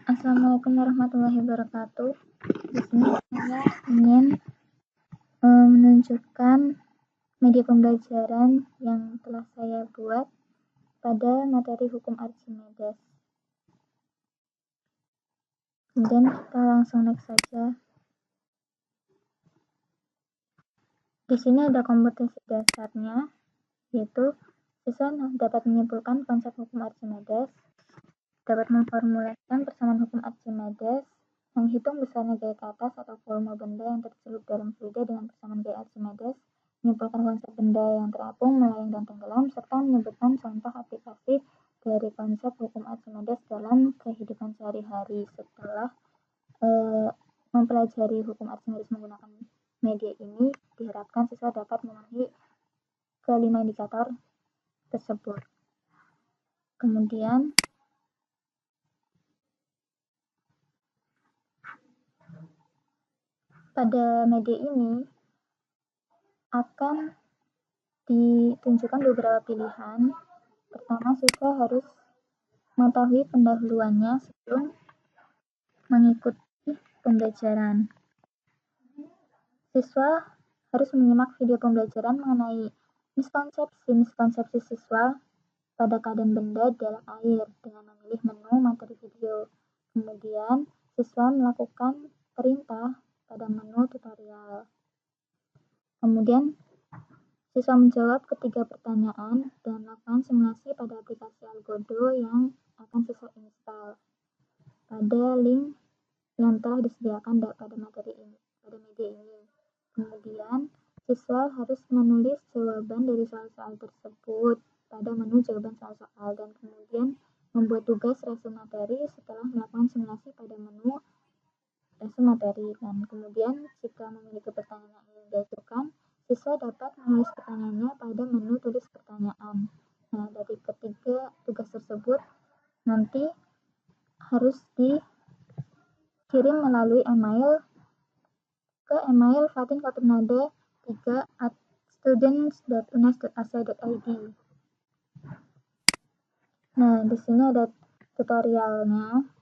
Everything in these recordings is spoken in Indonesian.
Assalamualaikum warahmatullahi wabarakatuh. Di sini saya ingin menunjukkan media pembelajaran yang telah saya buat pada materi hukum Archimedes. Kemudian kita langsung next saja. Di sini ada kompetensi dasarnya, yaitu siswa dapat menyimpulkan konsep hukum Archimedes, dapat memformulasikan persamaan hukum Archimedes, menghitung besarnya gaya ke atas atau volume benda yang tercelup dalam fluida dengan persamaan gaya Archimedes, menyimpulkan konsep benda yang terapung, melayang, dan tenggelam, serta menyebutkan contoh aplikasi dari konsep hukum Archimedes dalam kehidupan sehari-hari. Setelah mempelajari hukum Archimedes menggunakan media ini, diharapkan siswa dapat memenuhi kelima indikator tersebut. Kemudian pada media ini akan ditunjukkan beberapa pilihan. Pertama, siswa harus mengetahui pendahuluannya sebelum mengikuti pembelajaran. Siswa harus menyimak video pembelajaran mengenai miskonsepsi siswa pada keadaan benda dalam air dengan memilih menu materi video. Kemudian, siswa melakukan perintah pada menu tutorial. Kemudian, siswa menjawab ketiga pertanyaan dan melakukan simulasi pada aplikasi Algodo yang akan siswa install pada link yang telah disediakan pada media ini. Kemudian, siswa harus menulis jawaban dari soal-soal tersebut pada menu jawaban soal-soal dan kemudian membuat tugas resume materi setelah melakukan simulasi pada menu resume materi. Dan kemudian, jika memiliki pertanyaan yang diajukan, siswa dapat menulis pertanyaannya pada menu tulis pertanyaan. Nah, dari ketiga tugas tersebut nanti harus dikirim melalui email ke email fatin.nada3@students.unas.ac.id. Nah, di sini ada tutorialnya.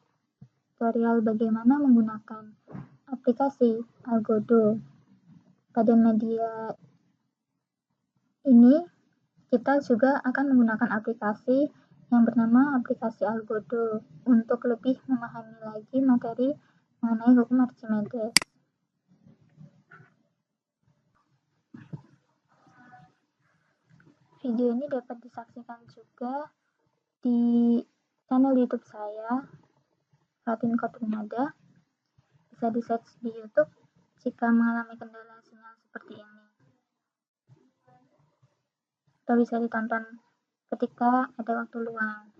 Tutorial bagaimana menggunakan aplikasi Algodo. Pada media ini kita juga akan menggunakan aplikasi yang bernama aplikasi Algodo untuk lebih memahami lagi materi mengenai hukum Archimedes. Video ini dapat disaksikan juga di channel YouTube saya, Fatin Nada. Bisa di-search di YouTube jika mengalami kendala sinyal seperti ini. Atau bisa ditonton ketika ada waktu luang.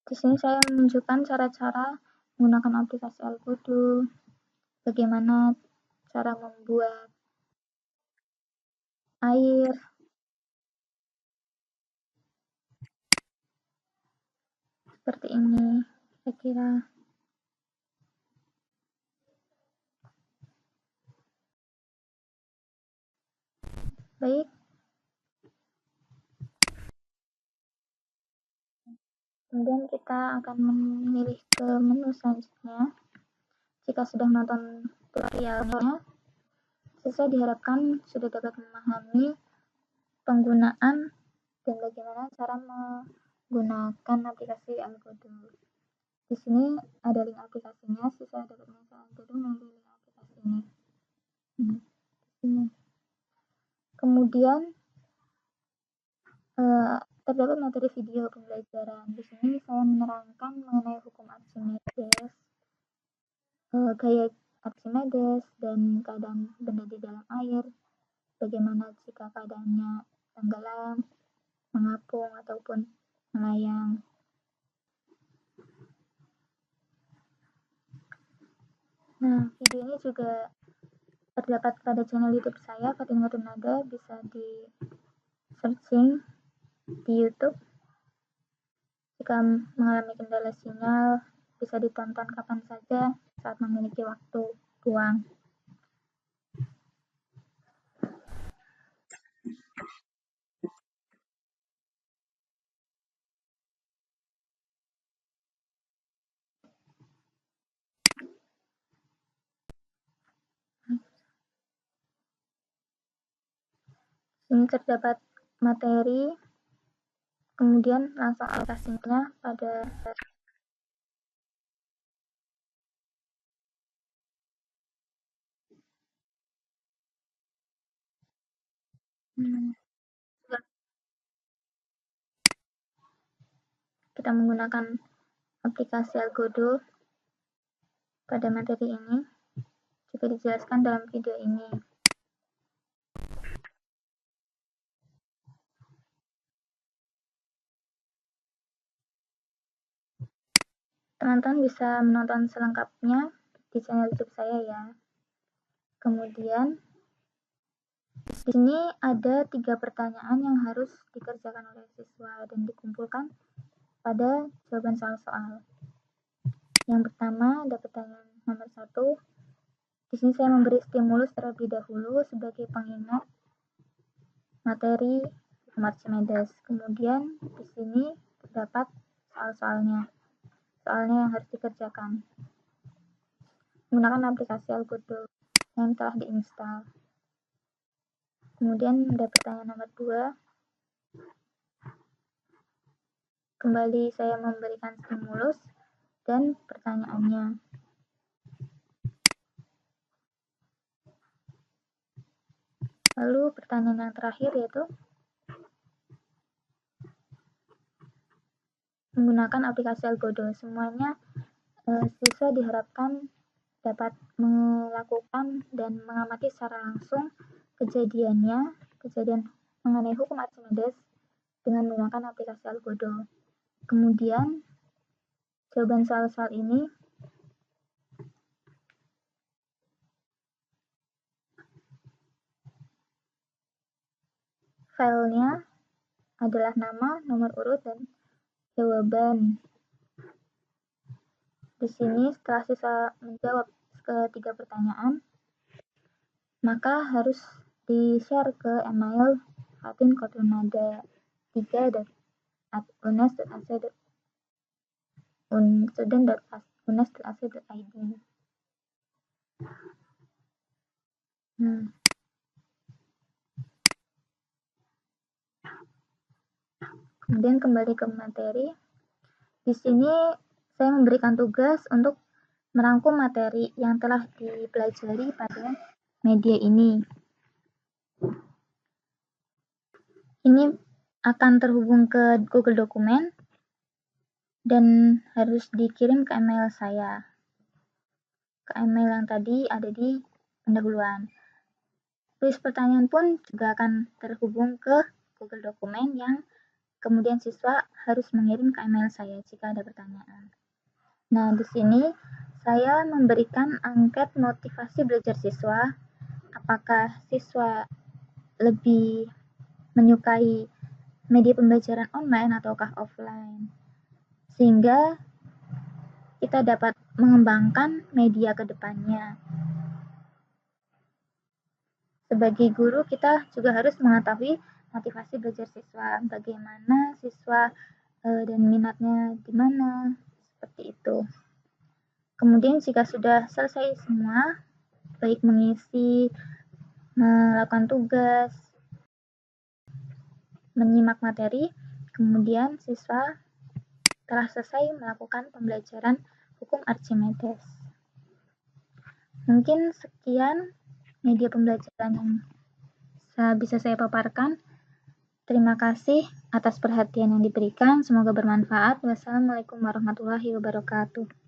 Di sini saya menunjukkan cara-cara menggunakan aplikasi Algodo, bagaimana cara membuat air, seperti ini, saya kira. Baik. Kemudian kita akan memilih ke menu selanjutnya. Jika sudah menonton tutorialnya, siswa diharapkan sudah dapat memahami penggunaan dan bagaimana cara menggunakan aplikasi Algodo. Di sini ada link aplikasinya, siswa dapat menginstal Algodo melalui link aplikasi ini. Kemudian terdapat materi video pembelajaran. Di sini saya menerangkan mengenai hukum Archimedes, gaya Archimedes, dan keadaan benda di dalam air. Bagaimana jika keadaannya tenggelam, mengapung, ataupun melayang. Nah, video ini juga terdapat pada channel YouTube saya, Fatin Nada. Bisa di searching di YouTube. Jika mengalami kendala sinyal, bisa ditonton kapan saja saat memiliki waktu luang. Ini terdapat materi, kemudian langsung aplikasinya pada kita menggunakan aplikasi Algodo pada materi ini juga dijelaskan dalam video ini. Teman-teman bisa menonton selengkapnya di channel YouTube saya ya. Kemudian di sini ada 3 pertanyaan yang harus dikerjakan oleh siswa dan dikumpulkan pada jawaban soal-soal. Yang pertama ada pertanyaan nomor 1. Di sini saya memberi stimulus terlebih dahulu sebagai pengingat materi hukum Archimedes. Kemudian di sini terdapat soalnya yang harus dikerjakan menggunakan aplikasi Algodo yang telah diinstal. Kemudian ada pertanyaan nomor 2. Kembali saya memberikan stimulus dan pertanyaannya. Lalu pertanyaan yang terakhir yaitu menggunakan aplikasi Algodo. Semuanya siswa diharapkan dapat melakukan dan mengamati secara langsung kejadian mengenai hukum Archimedes dengan menggunakan aplikasi Algodo. Kemudian jawaban soal-soal ini filenya adalah nama, nomor urut, dan jawaban. Di sini setelah siswa menjawab ketiga pertanyaan, maka harus di-share ke email fatin.kodronada3.student.ac.id. Kemudian kembali ke materi. Di sini saya memberikan tugas untuk merangkum materi yang telah dipelajari pada media ini. Ini akan terhubung ke Google Dokumen dan harus dikirim ke email saya. Ke email yang tadi ada di pendahuluan. Tulis pertanyaan pun juga akan terhubung ke Google Dokumen yang kemudian siswa harus mengirim ke email saya jika ada pertanyaan. Nah, di sini saya memberikan angket motivasi belajar siswa. Apakah siswa lebih menyukai media pembelajaran online ataukah offline? Sehingga kita dapat mengembangkan media ke depannya. Sebagai guru, kita juga harus mengetahui motivasi belajar siswa, bagaimana siswa dan minatnya di mana, seperti itu. Kemudian jika sudah selesai semua, baik mengisi, melakukan tugas, menyimak materi, kemudian siswa telah selesai melakukan pembelajaran hukum Archimedes. Mungkin sekian media pembelajaran yang bisa saya paparkan. Terima kasih atas perhatian yang diberikan. Semoga bermanfaat. Wassalamualaikum warahmatullahi wabarakatuh.